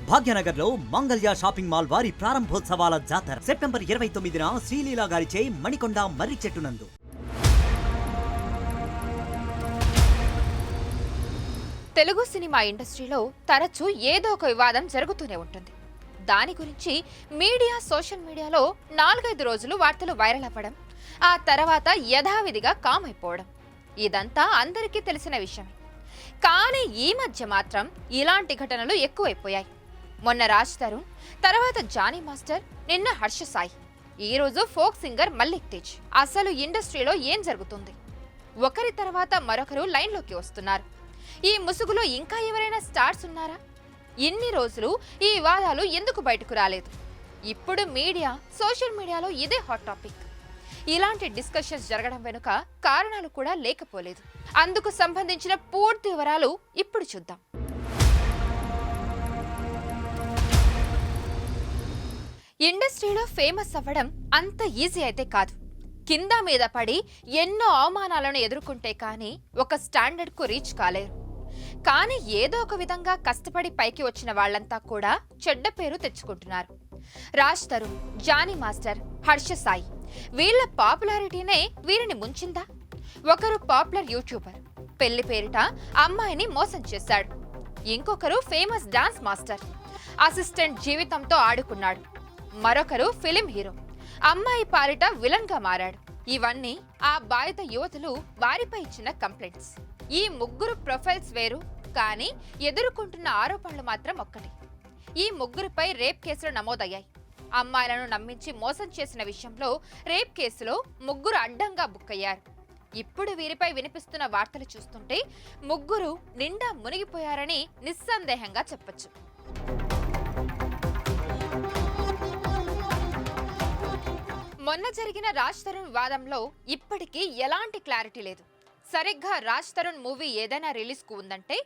భాగ్యనగర్ లో Mangalya shopping mall వారి ప్రారంభోత్సవాల జాతర సెప్టెంబర్ 29న శ్రీలీలా గారిచే మణికొండ మర్రి చెట్టునందు. తెలుగు సినిమా ఇండస్ట్రీలో తరచూ ఏదో ఒక వివాదం జరుగుతూనే ఉంటుంది. దాని గురించి మీడియా, సోషల్ మీడియాలో 4-5 రోజులు వార్తలు వైరల్ అవ్వడం, ఆ తర్వాత యథావిధిగా కామ్ అయిపోవడం, ఇదంతా అందరికీ తెలిసిన విషయమే. కానీ ఈ మధ్య మాత్రం ఇలాంటి ఘటనలు ఎక్కువైపోయాయి. మొన్న రాజ్ తరుణ్, తర్వాత జానీ మాస్టర్, నిన్న హర్ష సాయి, ఈ రోజు ఫోక్ సింగర్ మల్లిక్ తేజ్. అసలు ఇండస్ట్రీలో ఏం జరుగుతుంది? ఒకరి తర్వాత మరొకరు లైన్లోకి వస్తున్నారు. ఈ ముసుగులో ఇంకా ఎవరైనా స్టార్స్ ఉన్నారా? ఇన్ని రోజులు ఈ వివాదాలు ఎందుకు బయటకు రాలేదు? ఇప్పుడు మీడియా, సోషల్ మీడియాలో ఇదే హాట్ టాపిక్. ఇలాంటి డిస్కషన్స్ జరగడం వెనుక కారణాలు కూడా లేకపోలేదు. అందుకు సంబంధించిన పూర్తి వివరాలు ఇప్పుడు చూద్దాం. ఇండస్ట్రీలో ఫేమస్ అవ్వడం అంత ఈజీ అయితే కాదు. కింద మీద పడి ఎన్నో అవమానాలను ఎదుర్కొంటే కానీ ఒక స్టాండర్డ్ కు రీచ్ కాలేరు. కానీ ఏదో ఒక విధంగా కష్టపడి పైకి వచ్చిన వాళ్లంతా కూడా చెడ్డ పేరు తెచ్చుకుంటున్నారు. రాజ్ తరుణ్, జానీ మాస్టర్, హర్ష సాయి, వీళ్ల పాపులారిటీనే వీరిని ముంచిందా? ఒకరు పాపులర్ యూట్యూబర్, పెళ్లి పేరిట అమ్మాయిని మోసం చేశాడు. ఇంకొకరు ఫేమస్ డాన్స్ మాస్టర్, అసిస్టెంట్ జీవితంతో ఆడుకున్నాడు. మరొకరు ఫిలిం హీరో, అమ్మాయి పాలిట విలన్ గా మారాడు. ఇవన్నీ ఆ బాధిత యువతులు వారిపై ఇచ్చిన కంప్లైంట్స్. ఈ ముగ్గురు ప్రొఫైల్స్ వేరు, కానీ ఎదుర్కొంటున్న ఆరోపణలు మాత్రం ఒక్కటి. ఈ ముగ్గురిపై రేప్ కేసులు నమోదయ్యాయి. అమ్మాయిలను నమ్మించి మోసం చేసిన విషయంలో రేప్ కేసులో ముగ్గురు అడ్డంగా బుక్కయ్యారు. ఇప్పుడు వీరిపై వినిపిస్తున్న వార్తలు చూస్తుంటే ముగ్గురు నిండా మునిగిపోయారని నిస్సందేహంగా చెప్పొచ్చు. మొన్న జరిగిన రాజ్ తరుణ్ వివాదంలో ఇప్పటికీ ఎలాంటి క్లారిటీ లేదు. సరిగ్గా రాజ్ తరుణ్ మూవీ ఏదైనా రిలీజ్ కు ఉందంటే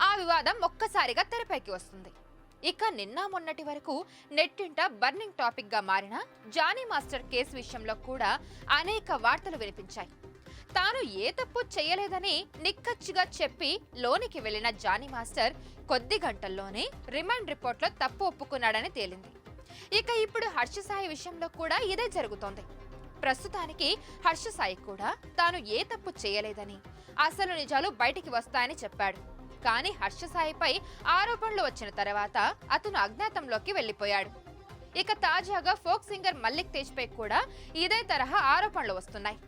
ఆ వివాదం ఒక్కసారిగా తెరపైకి వస్తుంది. ఇక నిన్న మొన్నటి వరకు నెట్టింట బర్నింగ్ టాపిక్ గా మారిన జానీ మాస్టర్ కేసు విషయంలో కూడా అనేక వార్తలు వినిపించాయి. తాను ఏ తప్పు చేయలేదని నిక్కచ్చిగా చెప్పి లోనికి వెళ్లిన జానీ మాస్టర్ కొద్ది గంటల్లోనే రిమాండ్ రిపోర్ట్లో తప్పు ఒప్పుకున్నాడని తేలింది. ఇక ఇప్పుడు హర్ష సాయి విషయంలో కూడా ఇదే జరుగుతోంది. ప్రస్తుతానికి హర్ష సాయి కూడా తాను ఏ తప్పు చేయలేదని, అసలు నిజాలు బయటికి వస్తాయని చెప్పాడు. కానీ హర్ష సాయిపై ఆరోపణలు వచ్చిన తర్వాత అతను అజ్ఞాతంలోకి వెళ్లిపోయాడు. ఇక తాజాగా ఫోక్ సింగర్ మల్లిక్ తేజ్ పై కూడా ఇదే తరహా ఆరోపణలు వస్తున్నాయి.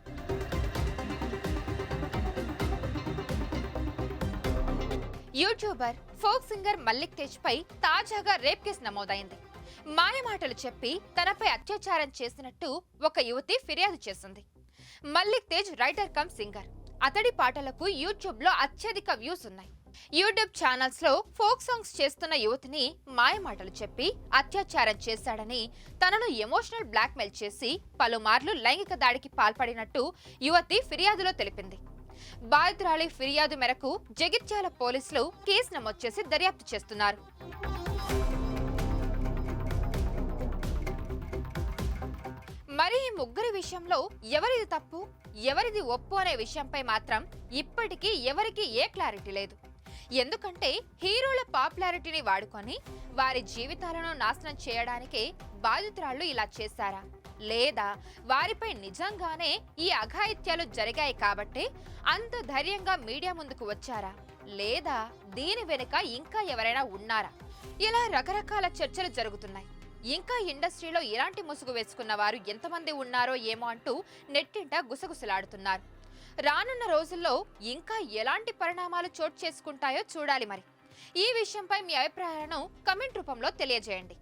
YouTuber, folk singer Mallik Tej పై తాజాగా రేప్ కేసు నమోదైంది. మాయమాటలు చెప్పి తనపై అత్యాచారం చేసినట్టు ఒక యువతి ఫిర్యాదు చేసింది. Mallik Tej writer cum singer. అతడి పాటలకు యూట్యూబ్ లో అత్యధిక వ్యూస్ ఉన్నాయి. యూట్యూబ్ ఛానల్స్ లో ఫోక్ సాంగ్స్ చేస్తున్న యువతిని మాయమాటలు చెప్పి అత్యాచారం చేశాడని, తనను ఎమోషనల్ బ్లాక్మెయిల్ చేసి పలుమార్లు లైంగిక దాడికి పాల్పడినట్టు యువతి ఫిర్యాదులో తెలిపింది. బాధితురాలి ఫిర్యాదు మేరకు జగిత్యాల పోలీసులు కేసు నమోదు చేసి దర్యాప్తు చేస్తున్నారు. మరి ఈ ముగ్గురి విషయంలో ఎవరిది తప్పు, ఎవరిది ఒప్పు అనే విషయంపై మాత్రం ఇప్పటికీ ఎవరికి ఏ క్లారిటీ లేదు. ఎందుకంటే హీరోల పాపులారిటీని వాడుకొని వారి జీవితాలను నాశనం చేయడానికే బాధితురాళ్లు ఇలా చేశారా, లేదా వారిపై నిజంగానే ఈ అఘాయిత్యాలు జరిగాయి కాబట్టే అంత ధైర్యంగా మీడియా ముందుకు వచ్చారా, లేదా దీని వెనుక ఇంకా ఎవరైనా ఉన్నారా? ఇలా రకరకాల చర్చలు జరుగుతున్నాయి. ఇంకా ఇండస్ట్రీలో ఇలాంటి ముసుగు వేసుకున్న వారు ఎంతమంది ఉన్నారో ఏమో అంటూ నెట్టింట గుసగుసలాడుతున్నారు. రానున్న రోజుల్లో ఇంకా ఎలాంటి పరిణామాలు చోటు చేసుకుంటాయో చూడాలి. మరి ఈ విషయంపై మీ అభిప్రాయాలను కమెంట్ రూపంలో తెలియజేయండి.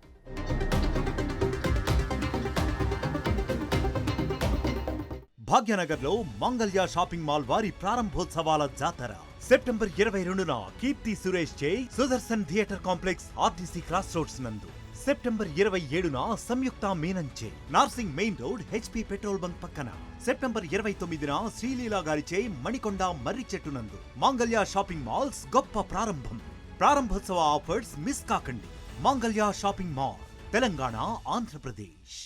భాగ్యనగర్ లో మంగళ్య షాపింగ్ మాల్ వారి ప్రారంభోత్సవాల జాతర సెప్టెంబర్ 22న కీర్తి సురేష్ చే Sudarshan theatre complex RTC cross roads నందు. సెప్టెంబర్ 27న సంయుక్త మీనంచే Narsing main road HP petrol bunk పక్కన. సెప్టెంబర్ 29న శ్రీలీలా గారిచే మణికొండ మర్రి చెట్టు నందు. మంగళ్య షాపింగ్ మాల్స్ గొప్ప ప్రారంభం. ప్రారంభోత్సవ ఆఫర్స్ మిస్ కాకండి. Mangalya shopping mall, Telangana, Andhra Pradesh.